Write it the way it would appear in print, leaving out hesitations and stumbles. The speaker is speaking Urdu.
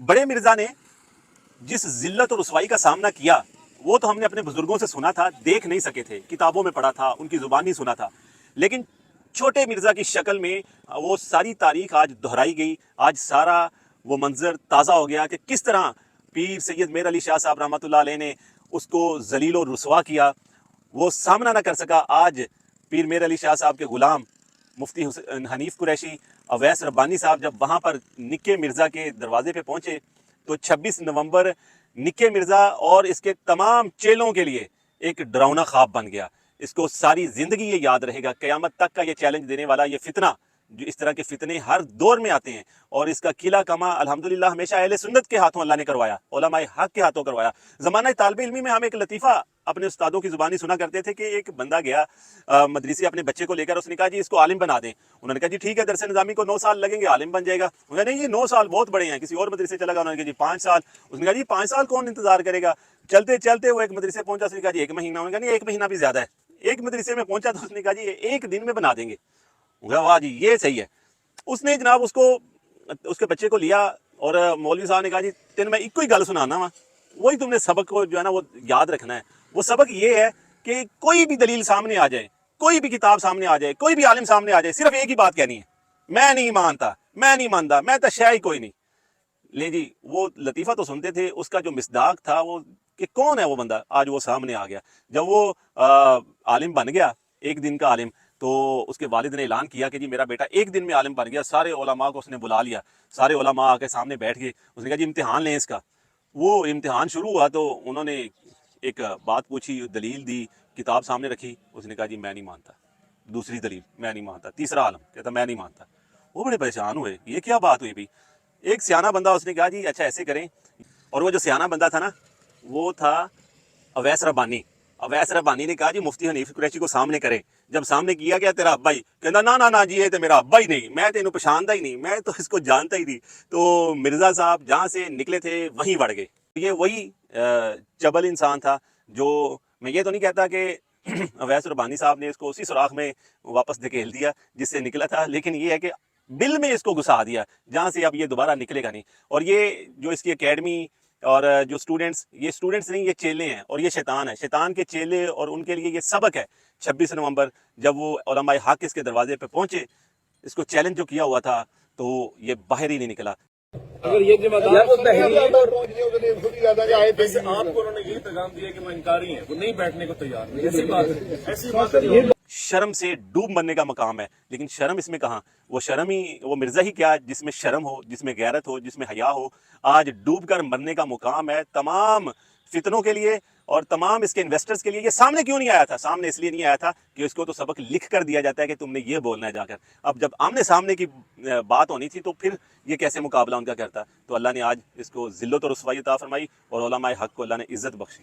بڑے مرزا نے جس ذلت اور رسوائی کا سامنا کیا وہ تو ہم نے اپنے بزرگوں سے سنا تھا، دیکھ نہیں سکے تھے، کتابوں میں پڑھا تھا، ان کی زبان ہی سنا تھا، لیکن چھوٹے مرزا کی شکل میں وہ ساری تاریخ آج دہرائی گئی. آج سارا وہ منظر تازہ ہو گیا کہ کس طرح پیر سید میر علی شاہ صاحب رحمۃ اللہ علیہ نے اس کو ذلیل و رسوا کیا. وہ سامنا نہ کر سکا. آج پیر میر علی شاہ صاحب کے غلام مفتی حنیف قریشی، اویس ربانی صاحب جب وہاں پر نکے مرزا کے دروازے پہ پہنچے تو 26 نومبر نکے مرزا اور اس کے تمام چیلوں کے لیے ایک ڈراؤنا خواب بن گیا. اس کو ساری زندگی یہ یاد رہے گا، قیامت تک کا یہ چیلنج دینے والا یہ فتنہ، جو اس طرح کے فتنے ہر دور میں آتے ہیں، اور اس کا قلعہ کما الحمدللہ ہمیشہ اہل سنت کے ہاتھوں اللہ نے کروایا، علماء حق کے ہاتھوں کروایا. زمانہ طالب علمی میں ہم ایک لطیفہ اپنے استادوں کی زبانی سنا کرتے تھے کہ ایک بندہ گیا مدرسے اپنے بچے کو لے کر، اس نے کہا جی اس کو عالم بنا دیں. انہوں نے کہا جی ٹھیک ہے، درس نظامی کو 9 سال لگیں گے، عالم بن جائے گا. انہوں نے نہیں، یہ 9 سال بہت بڑے ہیں. کسی اور مدرسے چلا گیا، انہوں نے کہا جی 5 سال. اس نے کہا جی 5 سال کون انتظار کرے گا. چلتے چلتے وہ ایک مدرسے پہنچا، اس نے کہا جی 1 مہینہ. انہوں نے کہا نہیں 1 مہینہ بھی زیادہ ہے. ایک مدرسے میں پہنچا تو اس نے کہا جی 1 دن میں بنا دیں گے. واہ جی یہ صحیح ہے. اس نے جناب اس کے بچے کو لیا اور مولوی صاحب نے کہا جی تین میں ایک ہی گل سنانا وا، وہی تم نے سبق کو جو ہے نا وہ یاد رکھنا ہے. وہ سبق یہ ہے کہ کوئی بھی دلیل سامنے آ جائے، کوئی بھی کتاب سامنے آ جائے، کوئی بھی عالم سامنے آ جائے، صرف ایک ہی بات کہنی ہے، میں نہیں مانتا، میں نہیں مانتا، میں تو شے ہی کوئی نہیں. لے جی وہ لطیفہ تو سنتے تھے، اس کا جو مصداق تھا وہ کہ کون ہے وہ بندہ، آج وہ سامنے آ گیا. جب وہ عالم بن گیا، 1 دن کا عالم، تو اس کے والد نے اعلان کیا کہ جی میرا بیٹا 1 دن میں عالم بن گیا. سارے علماء کو اس نے بلا لیا، سارے علماء آ کے سامنے بیٹھ گئے. اس نے کہا جی امتحان لیں اس کا. وہ امتحان شروع ہوا تو انہوں نے ایک بات پوچھی، دلیل دی، کتاب سامنے رکھی. اس نے کہا جی میں نہیں مانتا. دوسری دلیل میں نہیں مانتا. تیسرا عالم کہتا میں نہیں مانتا. وہ بڑے پریشان ہوئے، یہ کیا بات ہوئی بھی. ایک سیانہ بندہ اس نے کہا جی اچھا ایسے کریں، اور وہ جو سیانہ بندہ تھا نا وہ تھا اویس ربانی. اویس ربانی نے کہا جی مفتی حنیف قریشی کو سامنے کرے. جب سامنے کیا گیا تیرا ابا ہی، کہنا نہ جی یہ تو میرا ابا ہی نہیں، میں تینوں پہچانتا ہی نہیں، میں تو اس کو جانتا ہی نہیں. تو مرزا صاحب جہاں سے نکلے تھے وہیں بڑھ گئے. یہ وہی چبل انسان تھا جو، میں یہ تو نہیں کہتا کہ اویس ربانی صاحب نے اس کو اسی سوراخ میں واپس دھکیل دیا جس سے نکلا تھا، لیکن یہ ہے کہ دل میں اس کو گھسا دیا جہاں سے اب یہ دوبارہ نکلے گا نہیں. اور یہ جو اس کی اکیڈمی اور جو اسٹوڈنٹس، یہ اسٹوڈنٹس نہیں، یہ چیلے ہیں، اور یہ شیطان ہے، شیطان کے چیلے، اور ان کے لیے یہ سبق ہے. 26 نومبر جب وہ علماء حق اس کے دروازے پہ پہنچے، اس کو چیلنج جو کیا ہوا تھا تو یہ باہر ہی نہیں نکلا. اگر یہ ذمہ دار ویسے آپ کو انہوں نے یہی پیغام دیا کہ وہ انکاری ہیں، وہ نہیں بیٹھنے کو تیار نہیں. ایسی بات نہیں. شرم سے ڈوب مرنے کا مقام ہے، لیکن شرم اس میں کہاں. وہ شرم ہی، وہ مرزا ہی کیا جس میں شرم ہو، جس میں غیرت ہو، جس میں حیا ہو. آج ڈوب کر مرنے کا مقام ہے تمام فتنوں کے لیے اور تمام اس کے انویسٹرز کے لیے. یہ سامنے کیوں نہیں آیا تھا؟ سامنے اس لیے نہیں آیا تھا کہ اس کو تو سبق لکھ کر دیا جاتا ہے کہ تم نے یہ بولنا ہے جا کر. اب جب آمنے سامنے کی بات ہونی تھی تو پھر یہ کیسے مقابلہ ان کا کرتا. تو اللہ نے آج اس کو ذلت و رسوائی عطا فرمائی اور علماء حق کو اللہ نے عزت بخشی.